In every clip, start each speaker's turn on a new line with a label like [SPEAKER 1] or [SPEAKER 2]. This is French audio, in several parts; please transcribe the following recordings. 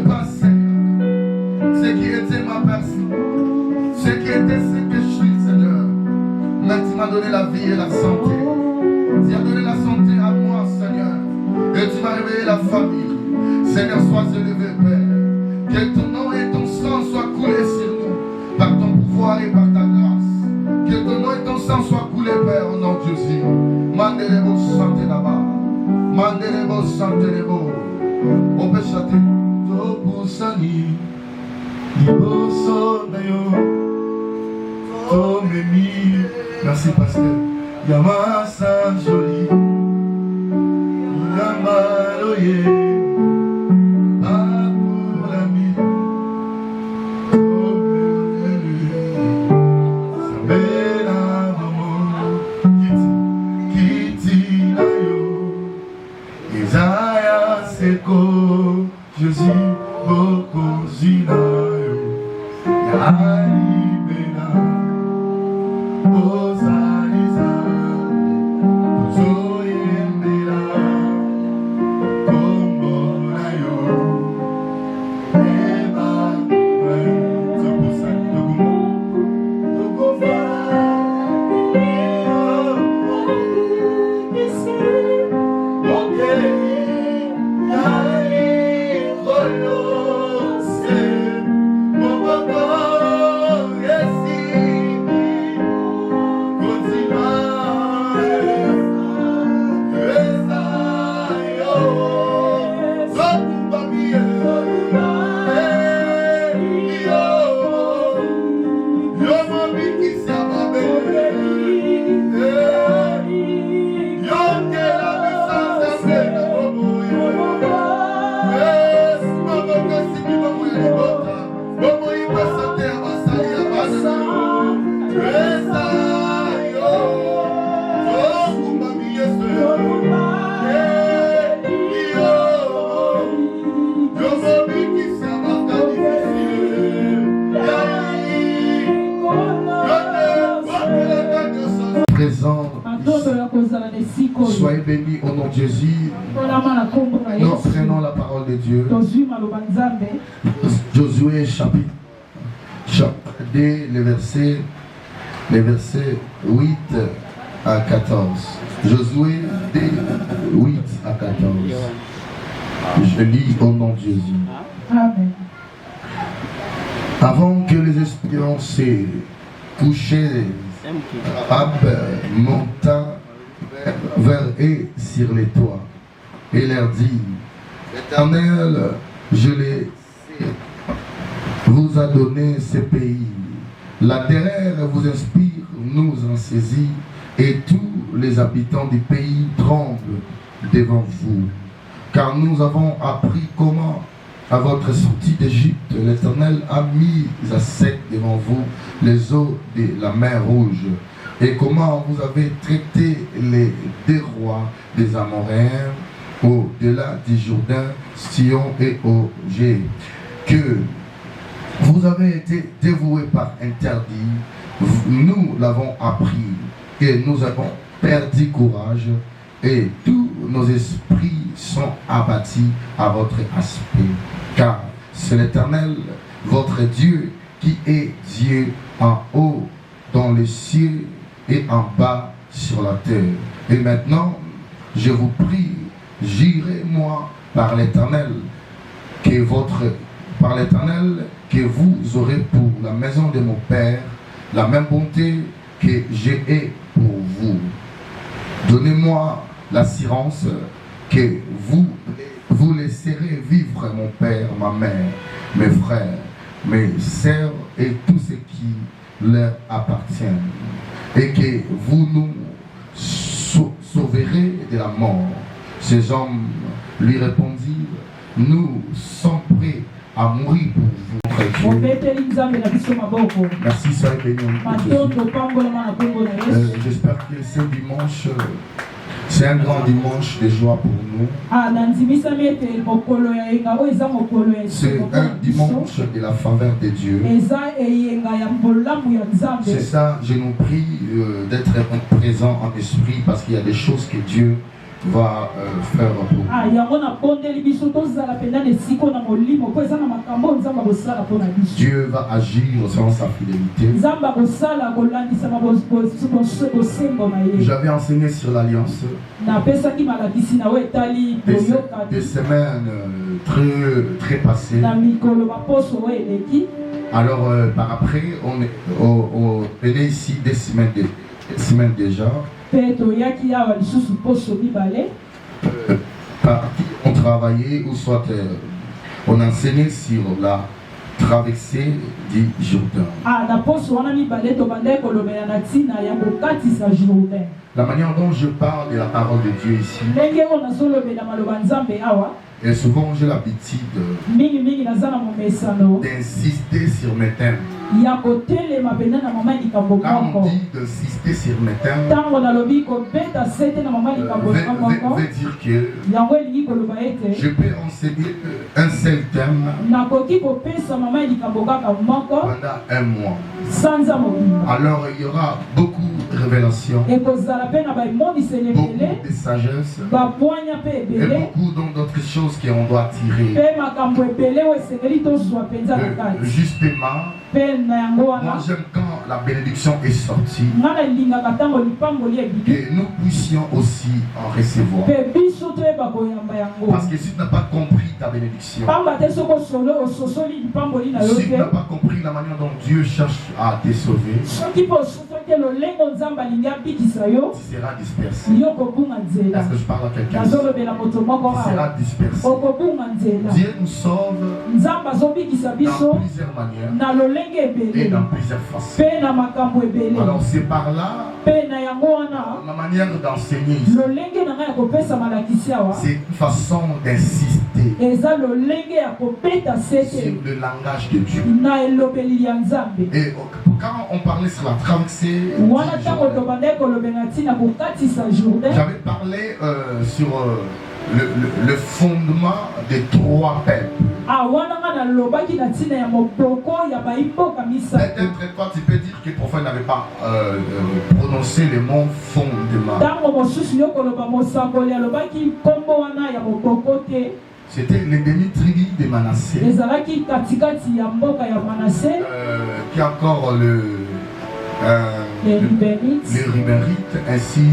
[SPEAKER 1] passé, ce qui était ma personne, ce qui était ce que je suis, Seigneur. Mais tu m'as donné la vie et la santé. Tu as donné la santé à moi, Seigneur. Et tu m'as réveillé la famille. Seigneur, sois élevé, Père. Que ton nom et ton sang soient coulés sur nous par ton pouvoir et par ta grâce. Que ton nom et ton sang soient coulés, Père, au nom de Jésus. Mandelebo santé là-bas. Mandelebo santé lebo. On peut chanter. Topusani. Liboso nayo. Tomemi. Merci, pasteur. Yamasa joli. Yamaloye. Jésus, beaucoup zinayo, yalibena, ozaliza, zoyembela, kombonayo, eba, zopusa, dogufa, okay. Soyez bénis au nom de Jésus. Nous prenons la parole de Dieu. Josué chapitre 2, les versets 8 à 14. Josué 2, 8 à 14. Je lis au nom de Jésus.
[SPEAKER 2] Amen.
[SPEAKER 1] Avant que les espions se couchaient, Ab monta vers eux sur les toits et leur dit: L'Éternel, je les vous a donné ce pays. La terreur vous inspire, nous en saisit, et tous les habitants du pays tremblent devant vous. Car nous avons appris comment, à votre sortie d'Égypte, l'Éternel a mis à sec devant vous les eaux de la mer Rouge, et comment vous avez traité les deux rois des Amoréens au-delà du Jourdain, Sion et Ogé, que vous avez été dévoués par interdit. Nous l'avons appris et nous avons perdu courage, et tous nos esprits sont abattus à votre aspect. Car c'est l'Éternel, votre Dieu, qui est Dieu en haut dans les cieux et en bas sur la terre. Et maintenant, je vous prie, jurez-moi par l'Éternel que vous aurez pour la maison de mon Père la même bonté que j'ai pour vous. Donnez-moi l'assurance que vous laisserez vivre mon père, ma mère, mes frères, mes sœurs et tout ce qui leur appartient, et que vous nous sauverez de la mort. Ces hommes lui répondirent: nous sommes prêts à mourir pour vous. Merci, soyez bénis. J'espère que ce dimanche, c'est un grand dimanche de joie pour nous. C'est un dimanche de la faveur de Dieu. C'est ça, je nous prie d'être présents en esprit, parce qu'il y a des choses que Dieu va faire pour nous. Dieu va agir selon sa fidélité. J'avais enseigné sur l'alliance des semaines très passées. Alors par après, on venait ici des semaines déjà. On travaillait ou soit on enseignait sur la traversée du Jourdain. La manière dont je parle de la parole de Dieu ici, et souvent j'ai l'habitude d'insister sur mes thèmes. Quand on dit d'insister sur mes thèmes, veut dire que je peux enseigner un seul thème pendant un mois. Alors il y aura beaucoup de révélations, beaucoup de sagesse et beaucoup d'autres choses qu'on doit tirer. Justement, moi j'aime quand la bénédiction est sortie, que nous puissions aussi en recevoir. Parce que si tu n'as pas compris ta bénédiction, si tu n'as pas compris la manière dont Dieu cherche à te sauver, tu seras dispersé. Est-ce que je parle à quelqu'un? Tu seras dispersé. Dieu nous sauve dans plusieurs manières et dans plusieurs façons. Alors c'est par là la manière d'enseigner ici. C'est une façon d'insister sur le langage de Dieu. Et quand on parlait sur la traversée, j'avais parlé sur le fondement des trois peuples. Peut-être toi tu peux dire que le prophète n'avait pas prononcé le mot fondement. C'était les demi-tribus de Manassé. Qui a encore les Ribérites, ainsi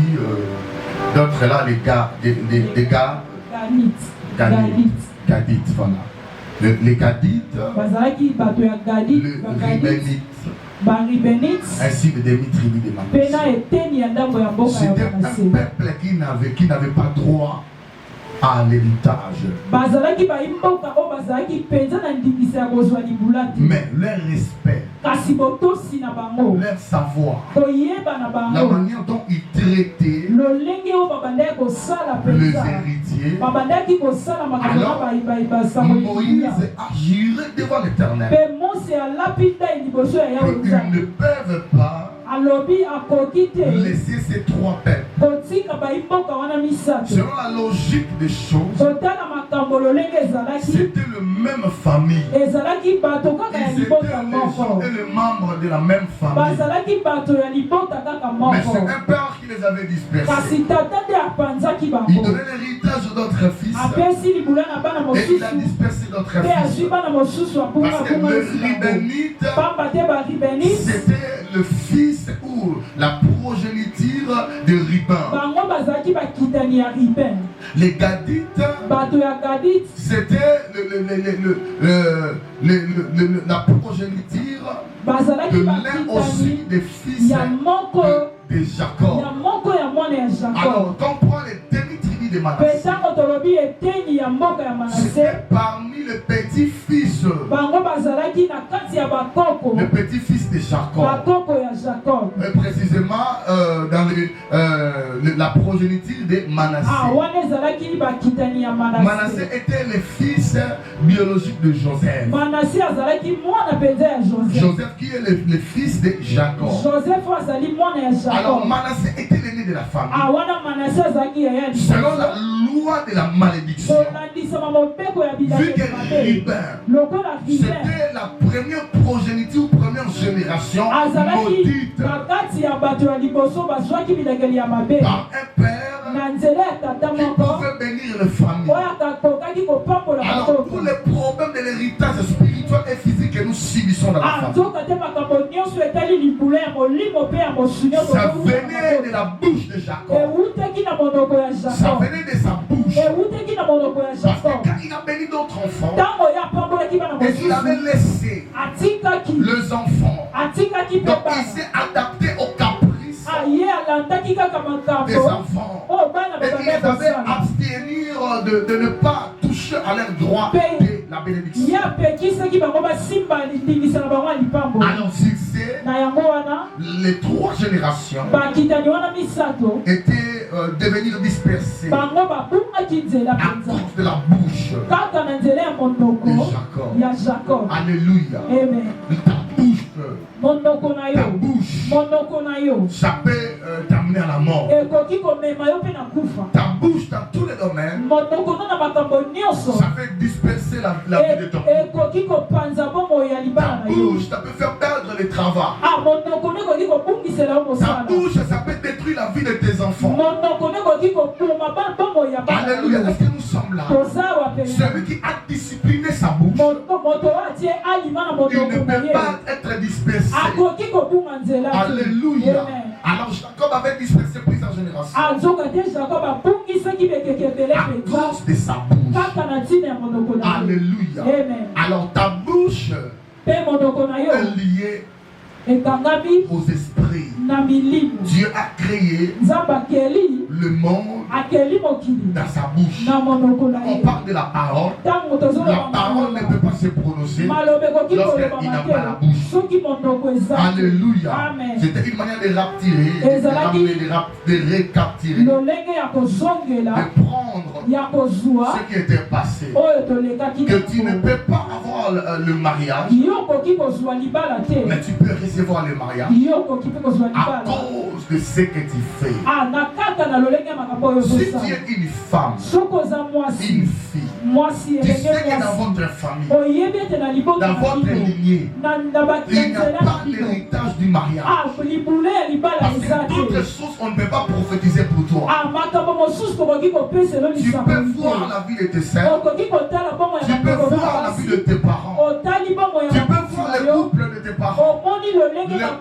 [SPEAKER 1] d'autres là, les Gadites, voilà. Les Gadites, le Ribénite, ainsi que des demi-tribus de Manassé. C'était un peuple qui n'avait pas droit à l'héritage. Mais leur respect, leur savoir, la manière dont ils traitaient les héritiers. Alors, Moïse a juré devant l'Éternel qu'ils ne peuvent pas laisser ces trois peuples. Selon la logique des choses, c'était le même famille. Ils étaient les gens et les membres de la même famille. Mais c'est un père qui les avait dispersés. Il donnait l'héritage d'autres fils. Et il a dispersé d'autres fils. Parce que le Ribénite, c'était le fils ou la progéniture de Ribin. Les Gadites, c'était la progéniture de l'un aussi des fils de Jacob. Alors, quand on prend les demi-tribus de Manassé, c'était parmi les petits-fils, les petits-fils de Jacob. Et précisément dans la progéniture de Manassé. Manassé était le fils biologique de Joseph. Joseph qui est le fils de Jacob. Alors Manassé était l'aîné de la famille. Selon la loi de la malédiction, vu que Ribin, c'était la première progéniture, première génération maudite par un père qui pouvait bénir les familles. Alors tous les problèmes de l'héritage spirituel et physique que nous subissons dans la famille, ça venait de la bouche de Jacob. Ça venait de sa bouche. Parce que quand il a béni d'autres enfants, et il avait laissé les enfants, donc il s'est adapté aux caprices des enfants. Et il les avait abstenir de ne pas toucher à leur droit de la bénédiction. Alors succès, les 3 générations étaient devenues dispersées à cause de la bouche de Jacob. Alléluia.
[SPEAKER 2] Amen.
[SPEAKER 1] Ta bouche, ça peut t'amener à la mort. Ta bouche dans tous les domaines, ça fait disperser la vie de ton couple. Ta bouche, ça peut faire perdre le travail. Ta bouche, ça peut détruire la vie de tes enfants. Alléluia. Est-ce que nous sommes là? Celui qui a discipliné sa bouche, il ne peut pas être dispersé. Alléluia. Alors Jacob avait dispersé plusieurs générations à cause de sa bouche. Alléluia. Alors ta bouche est liée aux esprits. Dieu a créé le monde dans sa bouche. On parle de la parole. La parole ne peut pas se prononcer lorsqu'il n'a pas la bouche. Alléluia. C'était une manière de raptirer, de recapturer, de prendre ce qui était passé. Que tu ne peux pas avoir le mariage, mais tu peux recevoir le mariage à cause de ce que tu fais. Si tu es une femme, une fille, tu sais que dans votre famille, dans votre lignée, il n'y a pas l'héritage du mariage. Parce que d'autres choses, on ne peut pas prophétiser pour toi. Tu peux voir la vie de tes sœurs, tu peux voir la vie de tes parents, tu peux voir le couple de tes parents, le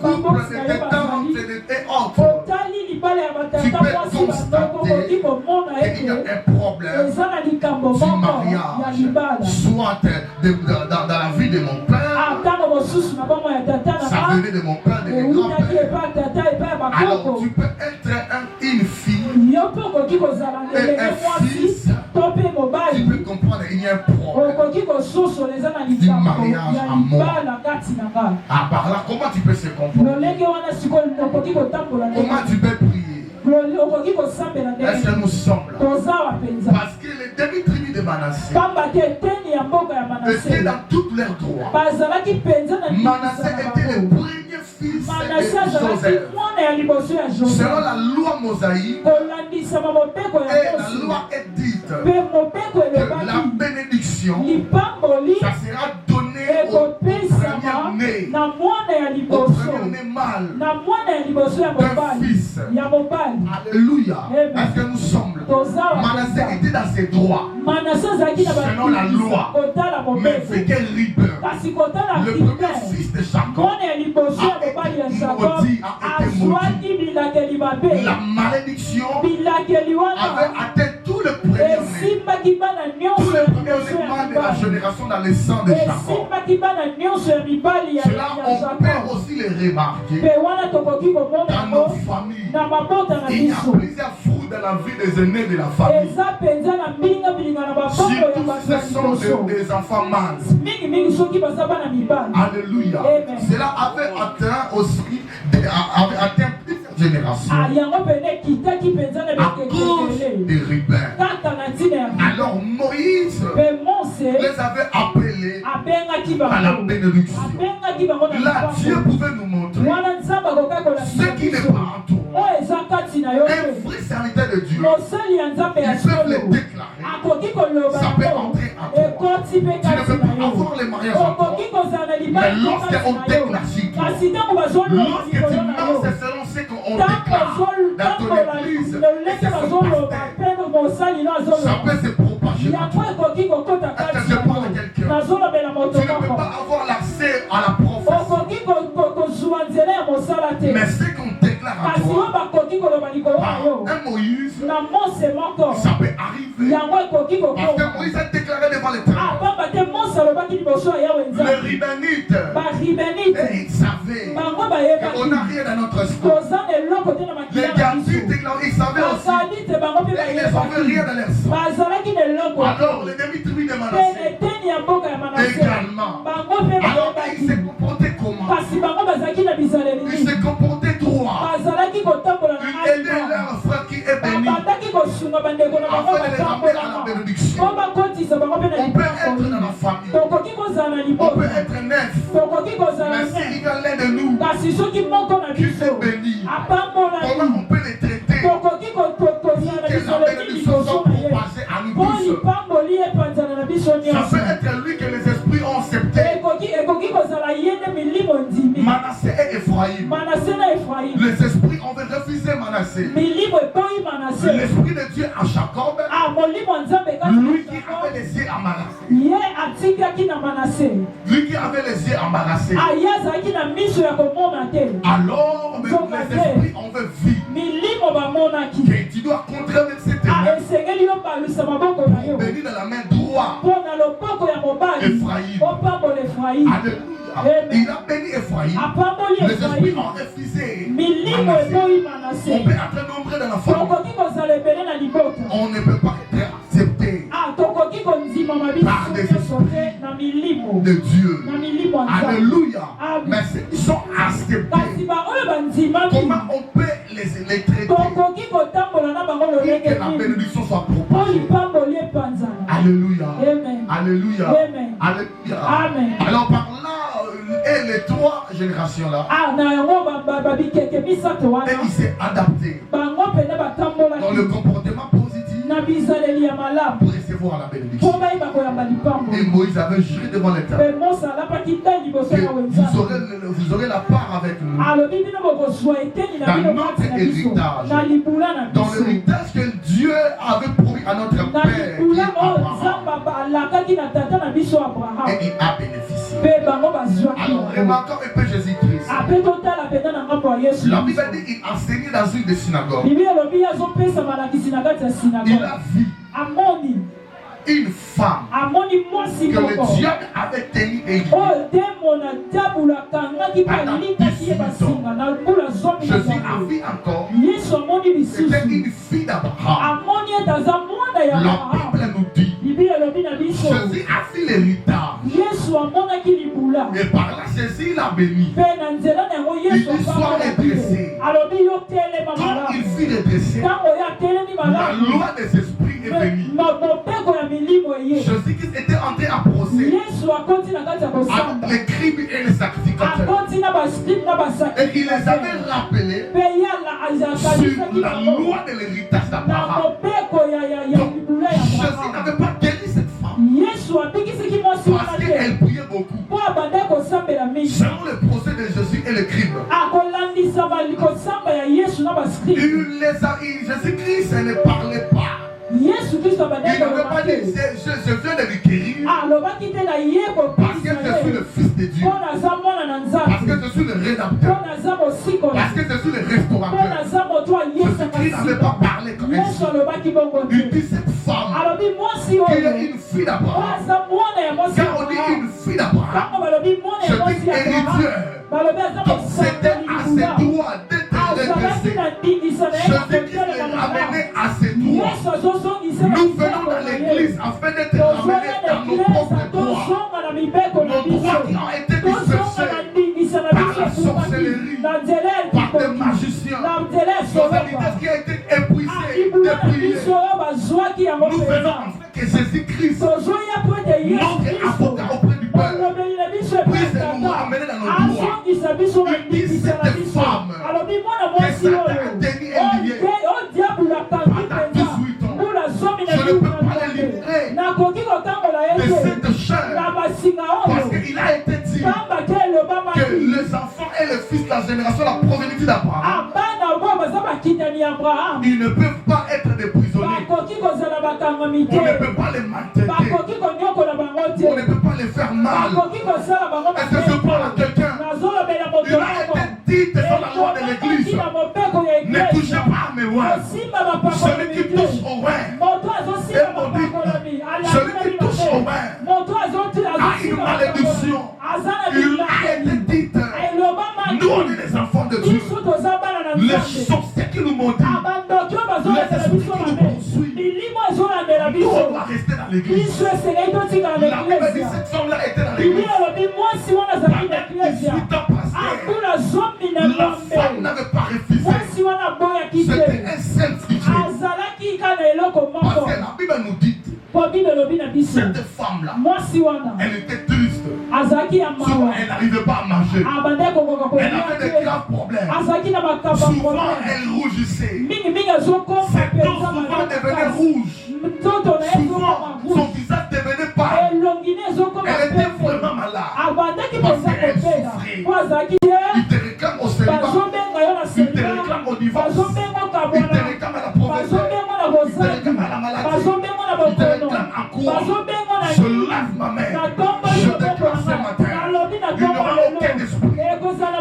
[SPEAKER 1] couple de tes tantes et autres. Tu peux constater qu'il y a un problème du mariage, soit dans la vie de mon père, ça venait de mon père, de mes grands-pères. Alors tu peux être une fille et un fils, tu peux comprendre qu'il y a un problème du mariage à mort. Ah, par là, comment tu peux se comprendre? Comment tu peux prier? Est-ce que nous sommes là? Parce que les demi-tribus de Manassé étaient dans tous leurs droits. Manassé était le premier fils de Joseph. Selon la loi mosaïque et la loi édite, que la bénédiction, ça sera donné au premier-né mâle d'un fils. Alléluia. Est-ce que nous sommes là? Manassé était dans ses droits selon la loi, mais fait quel rigueur. Le premier fils de Jacob a été maudit. La malédiction avait atteint tout le premier-né. Tout le premier-né de la génération dans le sang de Jacob. Cela, on peut aussi le remarquer dans nos familles. Il y a plusieurs fruits dans la vie des aînés de la famille. Surtout ce sont des enfants mâles. Alléluia. Cela avait atteint aussi plusieurs générations à cause des rebelles. Alors Moïse les avait appelés à la bénédiction. Là, Dieu pouvait nous montrer ce qui n'est pas en toi. Un vrai serviteur de Dieu, ils peuvent le déclarer. Ça peut entrer en toi. Tu ne peux pas avoir les mariages en toi. Mais lorsqu'on déclare sur toi, lorsque tu lances selon ce qu'on on déclare dans ton église, ça peut se propager. Est-ce que je parle à quelqu'un? Tu ne peux pas avoir l'accès à la prophétie. Mais ce qu'on déclare à toi, un Moïse, ça peut arriver. Parce que Moïse a déclaré devant l'Éternel. Les Ribénites, et ils savaient qu'on n'a rien dans notre sang. Les Gadites, ils savaient aussi. Et ils n'avaient rien dans leur sang. Alors l'ennemi tribu de Manassé également. Alors il s'est comporté comment? Il s'est comporté droit. Il aidait leur frère qui est béni afin de les ramener à la bénédiction. On peut être dans la famille, on peut être neuf, mais s'il y a l'un de nous qui est béni, comment on peut les traiter pour que la bénédiction soit propagée à nous tous? Ça peut être lui que les esprits ont accepté. Manassé et Ephraïm. Les esprits ont refusé Manassé. L'esprit de Dieu à Jacob, lui qui avait les yeux embarrassés. Lui qui avait les yeux embarrassés. Alors, les esprits ont vu que tu dois contrôler ces ténèbres pour bénir dans la main droite Ephraïm. Alléluia. Il a béni Ephraïm. Les esprits ont refusé Manassé. On peut être nombreux dans la famille. On ne peut pas être accepté par des esprits de Dieu. Alléluia. Mais ils sont acceptés. Comment on peut les traiter pour que la bénédiction soit propagée? Alléluia. Alléluia. Alléluia. Alors par là, et les trois générations-là, et il s'est adapté dans le comportement positif pour recevoir la bénédiction. Et Moïse avait juré devant l'Éternel que vous aurez la part avec nous dans notre héritage, dans l'héritage que Dieu avait promis à notre père qui est Abraham. Et il a bénéficié. Alors remarquons un peu Jésus-Christ. La Bible dit qu'il enseignait dans une des synagogues. Il a vu une femme que le diable avait tenue et pendant 18 ans. Jésus a vu encore. C'était une fille d'Abraham. La Bible nous dit Jésus a fait l'héritage. Et par là, Jésus l'a béni. Il dit sois redressé. Quand il fut redressé, la loi des esprits est venue. Jésus-Christ était entré à procès avec les crimes et les sacrificateurs. Et il les avait rappelés sur la loi de l'héritage d'Abraham. Donc Jésus n'avait pas guéri cette femme parce qu'elle priait beaucoup. Selon le procès de Jésus et le crime, Jésus-Christ ne parlait pas. Il ne veut pas dire je viens de lui guérir parce que je suis le fils de Dieu, parce que je suis le rédempteur, parce que je suis le restaurateur. Jésus-Christ n'avait pas parlé comme ça. Il dit cette femme qui est une fille d'Abraham. Quand on dit une fille d'Abraham, je dis héritière. Donc c'était à ses droits d'être redressé. Jésus-Christ est ramené à ses droits. Nous venons dans l'église afin d'être ramenés dans nos propres droits. Nos droits qui ont été dispersés par la sorcellerie, par des magiciens. Nos héritage qui a été épuisé, dépouillé. Nous venons afin que Jésus-Christ, notre avocat auprès du Père, puisse nous ramener dans nos droits. Il dit cette femme que Satan a tenu et liée pendant 18 ans. Je ne peux pas les libérer de cette chair parce qu'il a été dit que les enfants et les fils de la génération, la provénité d'Abraham, Ils ne peuvent pas être des prisonniers. On ne peut pas les maltraiter. On ne peut pas les faire mal. Est-ce que je parle à quelqu'un? Il a été dit dans la loi de l'église: ne touchez pas à mes oins. Celui qui touche au oin est maudit. Celui qui touche au oin a une malédiction. Il a été dit: nous on est les enfants de Dieu. Les sorciers qui nous maudissent, les esprits qui nous poursuivent, nous on doit rester dans l'église. La Bible dit cette femme-là était dans l'église. Pendant 18 ans passés, la femme n'avait pas refusé. C'était un saint sujet. Parce que la Bible nous dit, cette femme-là, elle était triste. Souvent, elle n'arrivait pas à manger. Elle avait des graves problèmes. Souvent, elle rougissait. Ses dents souvent devenaient rouges. Souvent, son visage devenait pâle. Elle était vraiment malade. Parce qu'elle souffrait. Il te réclame au célibat. Il te réclame au divorce. Il te réclame à la pauvreté. Il te réclame à la maladie. Il te réclame à quoi? Je lève ma main. Je déclare ce matin: il n'y aura aucun esprit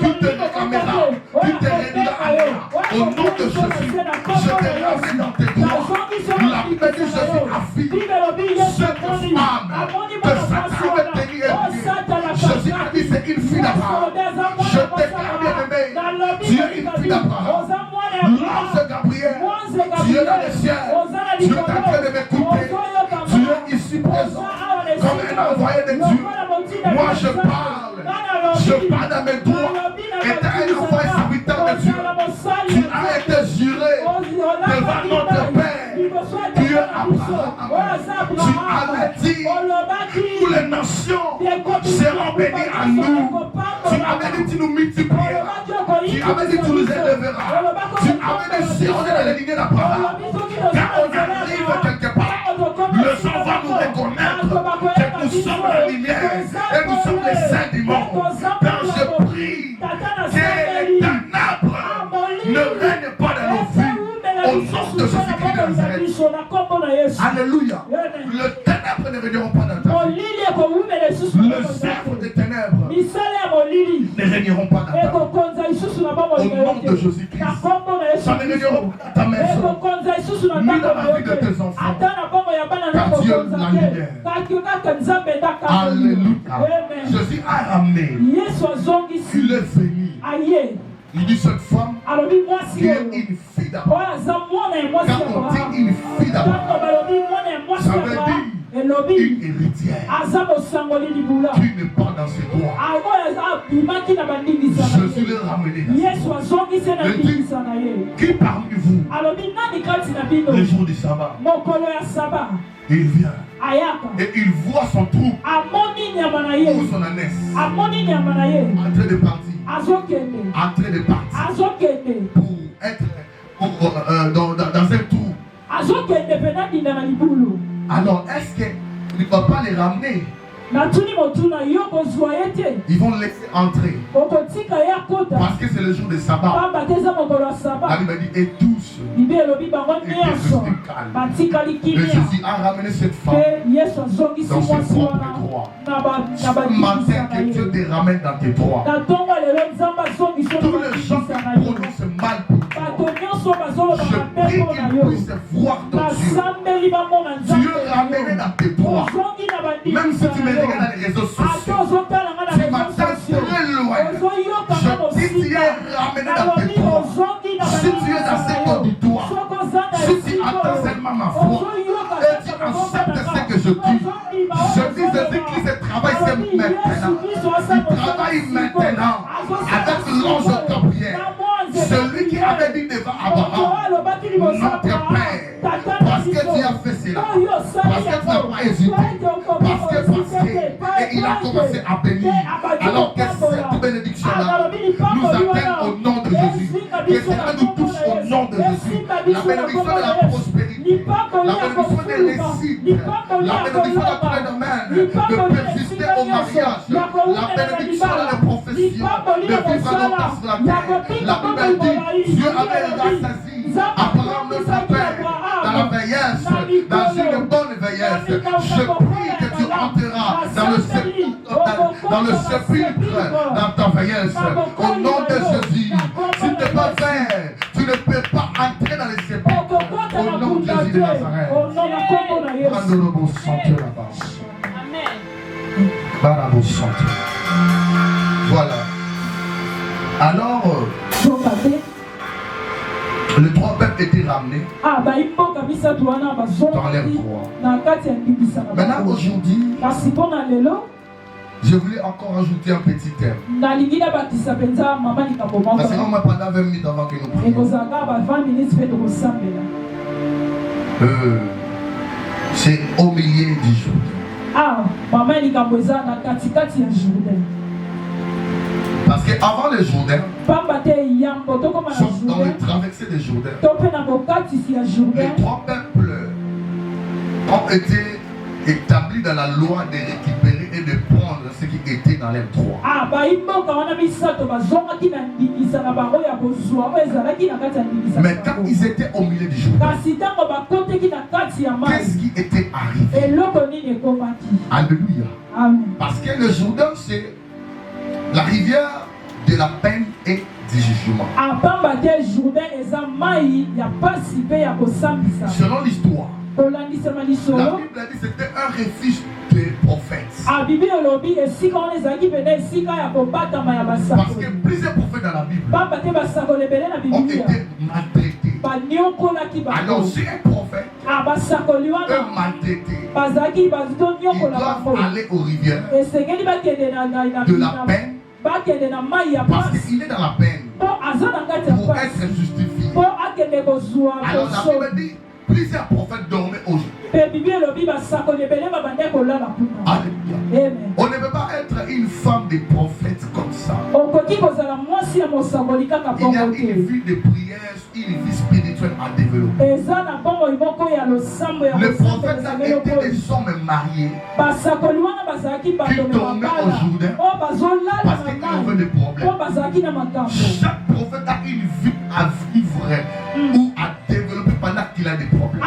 [SPEAKER 1] qui te réclamera, qui te réduira à rien. Au nom de Jésus, je te ramène dans tes droits. La Bible dit: Jésus a fini cette femme que Satan avait tenue éveillée. Jésus a dit: c'est une fille d'Abraham. Je déclare, bien-aimé, tu es une fille d'Abraham. L'ange Gabriel, tu es dans les cieux. Tu es en train de m'écouter. Tu es ici présent comme un envoyé de Dieu. Moi je parle à mes droits. Et tu es un envoyé serviteur de Dieu. Tu as été juré devant notre Père. Tu es Abraham. Tu avais dit: toutes les nations seront bénies à nous. Tu avais dit: tu nous multiplieras. Tu avais dit: tu nous élèveras. Tu avais dit: si on est dans les lignées d'Abraham, quand on arrive quelque part, le sang va nous reconnaître que nous sommes la lumière et nous sommes les saints du monde. Quand je prie que les ténèbres ne règnent pas dans nos vies, au nom de Jésus-Christ de Nazareth. Alléluia. Les ténèbres ne régneront pas dans ta vie. Le cercle des ténèbres ne régneront pas dans ta vie. Au nom de Jésus-Christ. Ça ne régnera pas dans ta maison, ni dans la vie de tes enfants. Car Dieu la lumière. Alléluia. Jésus a ramené. Il est venu. Il dit: cette femme qui est une fille d'Abraham. Quand on dit une fille d'Abraham, ça veut dire une héritière qui n'est pas dans ses droits. Jésus l'a ramené dans ses droits. Qui parmi vous, le jour du sabbat, il vient et il voit son troupe ou son ânesse en train de partir, pour être dans un trou. Alors est-ce qu'il ne va pas les ramener? Ils vont laisser entrer parce que c'est le jour de sabbat. La Bible dit: et tous étaient restés calmes. Et Jésus a ramené cette femme dans ses propres droits. Ce matin, que Dieu te ramène dans tes droits. Tous les gens qui prononcent mal pour toi, je prie qu'ils puissent voir ton Dieu. Dieu ramène dans tes droits. Même si tu me regardes dans les réseaux sociaux, tu m'attends très loin. Je dis: tu es ramené dans tes droits. Si tu es dans cet auditoire, si tu attends seulement ma foi et tu acceptes ce que je dis, Jésus-Christ travaille maintenant. Il travaille maintenant avec l'ange Gabriel, celui qui avait dit devant Abraham: notre Père, parce que tu as fait cela, parce que tu n'as pas hésité, parce que et il a commencé à bénir. Alors que cette bénédiction-là nous atteigne au nom de Jésus, que cela nous touche au nom de Jésus. La bénédiction de la prospérité, la bénédiction des réussites, la bénédiction de la plénomène, de persister au mariage, la bénédiction de la profession, de vivre longtemps sur la terre. La Bible dit: Dieu avait rassasié Je prie que tu entreras dans le sépulcre dans ta vieillesse. Au nom de Jésus, si tu n'es pas fait, tu ne peux pas entrer dans les sépulcres. Au nom de Jésus de Nazareth. Prends le beau santé là-bas. Amen. Voilà. Alors, les trois peuples étaient ramenés dans l'air 3. Maintenant, aujourd'hui, je voulais encore ajouter un petit thème. Parce qu'on m'a pendant 20 minutes avant que nous prions. C'est au milieu du Jourdain. Parce qu'avant le Jourdain, sauf dans le traversée du Jourdain, les trois peuples ont été établis dans la loi de récupérer et de prendre ce qui était dans les 3. Mais quand ils étaient au milieu du Jourdain, qu'est-ce qui était arrivé? Alléluia. Parce que le Jourdain, c'est la rivière de la peine et du jugement. Selon l'histoire, la Bible a dit que c'était un refuge des prophètes. Parce que plusieurs prophètes dans la Bible ont été maltraités. Alors si un prophète est maltraité, ils doivent aller aux rivières de la peine. Parce qu'il est dans la peine pour être justifié. Alors la Bible dit plusieurs prophètes dormaient au jour. Alléluia. On ne peut pas être une femme de prophète comme ça. Il y a une vie de prière, une vie spirituelle à développer. Les prophètes étaient des hommes mariés qui dormaient au Jourdain parce qu'ils avaient des problèmes. Chaque prophète a une vie à vivre ou à développer pendant qu'il a des problèmes.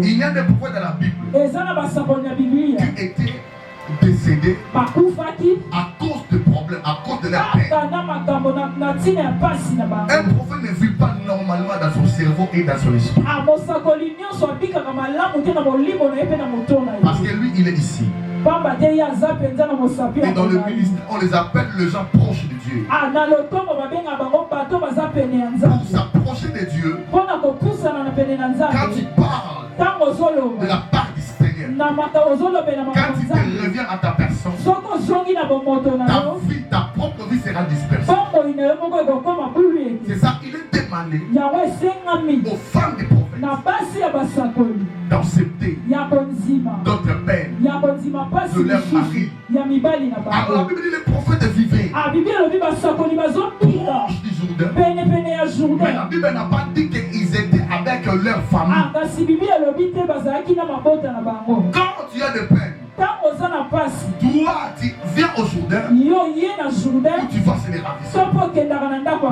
[SPEAKER 1] Il y a des prophètes dans la Bible qui étaient décédés à cause de problèmes, à cause de la peine. Un prophète ne vit pas normalement dans son cerveau et dans son esprit. Parce que lui, il est ici. Et dans le ministère, on les appelle les gens proches de Dieu. Pour s'approcher de Dieu, quand tu parles de la part du Seigneur, quand tu te reviens à ta personne, ta vie, ta propre vie sera dispersée. C'est ça, il est demandé aux femmes des prophètes d'accepter d'autres peines de leur mari. Alors la Bible dit les prophètes vivaient proches du Jourdain. Mais la Bible n'a pas dit qu'ils étaient avec leur famille. Quand tu as des peines, toi tu viens au Jourdain où tu vas se les ravisser.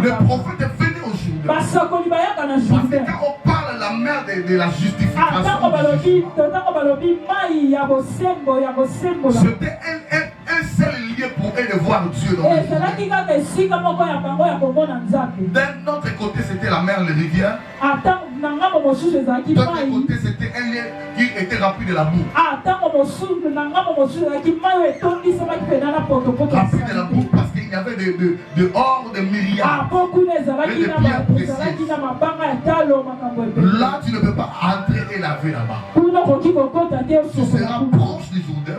[SPEAKER 1] Le prophète venait au Jourdain. Parce que quand on parle la mère de la justification, c'était un seul lieu pour eux de voir Dieu dans le Jourdain. D'un autre côté, c'était la mer, les rivières. D'autre côté, c'était un lieu qui était rempli de la boue. Rempli de la boue parce qu'il y avait de or, de milliards. Et de pierres précieuses. Là, tu ne peux pas entrer et laver là-bas. Tu seras proche du Jourdain.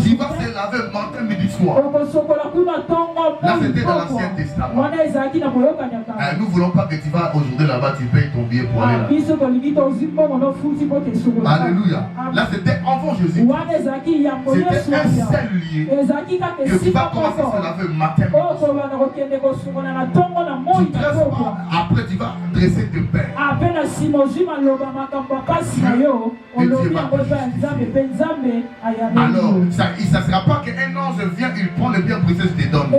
[SPEAKER 1] Tu vas se laver matin, midi, soir. Là, c'était dans l'Ancien Testament. Nous ne voulons pas que tu vas aujourd'hui là-bas, tu payes ton billet pour aller là. Alléluia. Là, c'était avant Jésus. C'était un seul lieu que tu vas commencer à se laver matin. Tu dresses pas, après tu vas dresser tes pères. Alors, ça ne sera pas qu'un ange vient, il prend le bien précieux et te donne.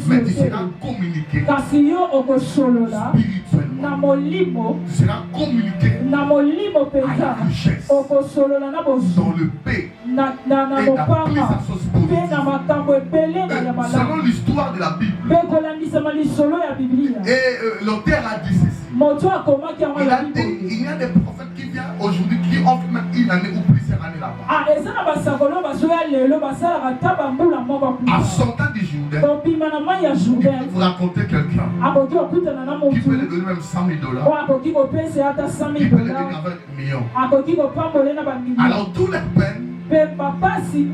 [SPEAKER 1] Mais tu seras communiqué spirituellement tu seras communiqué à la richesse dans le paix et la puissance positive. Selon l'histoire de la Bible, et l'auteur a dit ceci. Il a dit, il y a des prophètes qui viennent aujourd'hui qui offrent même une année ou plusieurs années là-bas. À 100 ans du Jourdain, il peut vous raconter quelqu'un qui peut lui donner même $100,000. Il peut lui donner avec $1 million. Alors tous les peines est parti.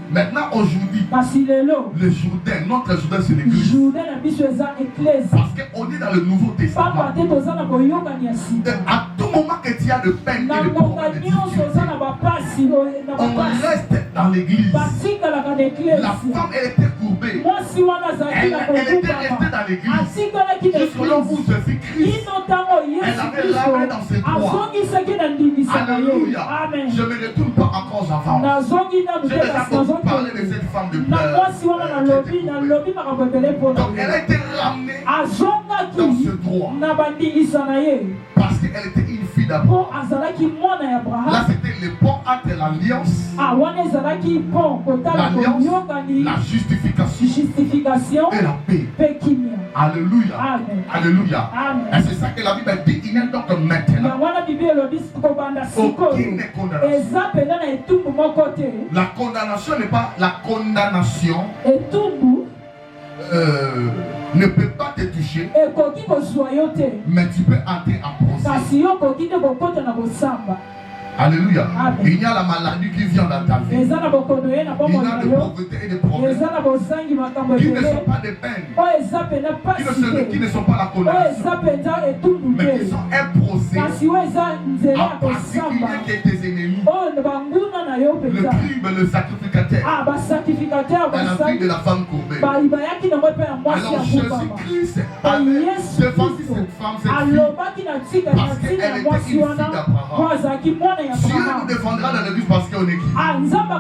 [SPEAKER 1] Maintenant aujourd'hui, le Jourdain, notre Jourdain c'est l'église. Parce qu'on est dans le Nouveau Testament. À tout moment que tu as de peine et de problème, de difficulté, on reste dans l'église. La femme elle était courbée. Elle était restée dans l'église. Jusqu'au jour où Jésus-Christ, elle avait ramené dans ses droits. Alléluia. Je me retourne pas encore avant. J'ai déjà beaucoup parlé de cette femme de pleurs. Donc elle a été ramenée dans ce droit. Parce qu'elle était une fille d'Abraham. Là c'était le pont entre l'alliance, la justification et la paix. Alléluia. Alléluia. Et c'est ça que la Bible dit. Il y a donc maintenant aucune condamnation. La condamnation n'est pas la condamnation. Ne peut pas te toucher, mais tu peux entrer en procès. Alléluia. Il y a la maladie qui vient dans ta vie. Il y a de pauvreté et de problèmes qui ne sont pas des peines, qui ne sont pas la condamnation, mais qui sont un procès en particulier que tes ennemis, le crime, le sacrificateur dans la vie de la femme courbée. Alors Jésus-Christ avait défendu cette femme, cette fille, parce qu'elle était une fille d'Abraham. Dieu nous défendra dans l'église parce qu'on est qui? Il nous défendra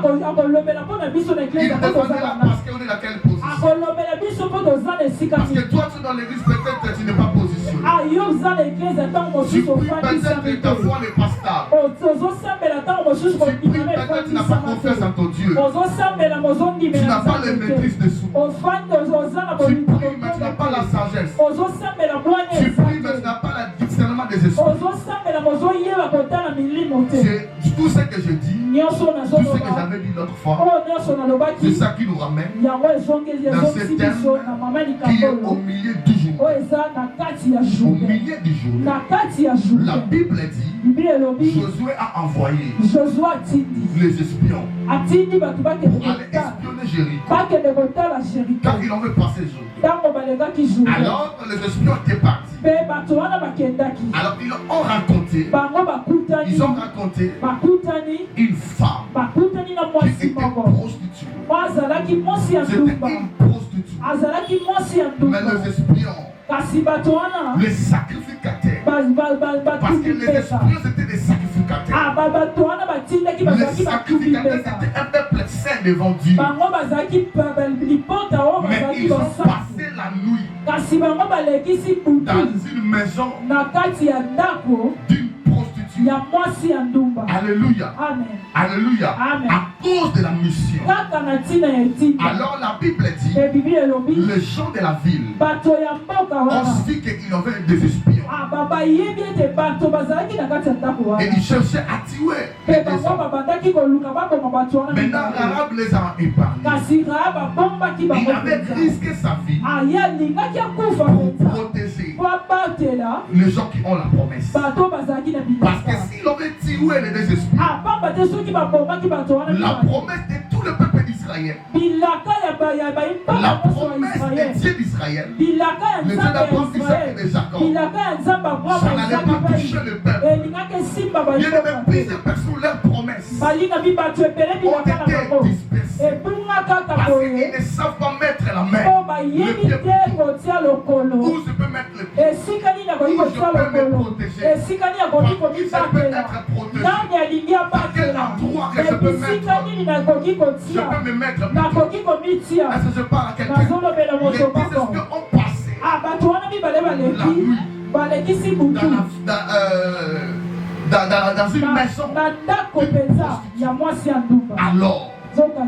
[SPEAKER 1] parce qu'on est dans quelle position? Parce que toi tu es dans l'église, peut-être que tu n'es pas positionné. Tu pries peut-être que ta foi n'est pas stable. Tu pries peut-être que tu n'as pas confiance en ton Dieu. Tu n'as pas les maîtrises dessous. Tu pries mais tu n'as pas la sagesse. Tu pries mais tu n'as pas le discernement des esprits. C'est tout ce que je dis, tout ce que j'avais dit l'autre fois, c'est ça qui nous ramène dans ce thème qui est au milieu du jour. Au milieu du jour, la Bible dit, Josué a envoyé les espions pour aller espionner Jéricho, car ils ont passé le jour. Alors les espions étaient partis. Alors ils ont raconté une femme qui était prostituée. C'était une prostituée. Mais les espions, les sacrificateurs, parce que les espions étaient des sacrificateurs. Les sacrificateurs étaient un peuple saint devant Dieu. Mais ils ont passé la nuit dans une maison d'une prostituée. Alléluia. Alléluia. À cause de la mission. Alors la Bible dit, les gens de la ville ont su qu'il y avait des espions. Et ils cherchaient à tuer les gens. Maintenant l'Arabe les a épargnés. Il avait risqué sa vie pour protéger les gens qui ont la promesse. Parce que s'il avait tué les deux espions, la promesse de tout le peuple d'Israël, la promesse de Dieu d'Israël, le Dieu d'Abraham, d'Isaac et de Jacob, ça n'allait pas toucher le peuple. Il y avait plusieurs personnes, leurs promesses ont été dispersées. Parce qu'ils ne savent pas mettre la main, le pied plutôt. Où je peux mettre le pied, où je peux me protéger, par qui je peux être protégé, par quel endroit que je peux mettre, je peux me mettre plutôt. Est-ce que je parle à quelqu'un? Les espions ont passé dans une maison. Alors,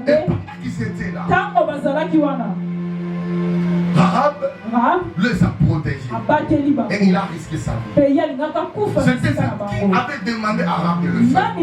[SPEAKER 1] et qui c'était là? Rahab les a protégés. Et il a risqué sa vie. C'était ça qui avait demandé à Rahab de le faire.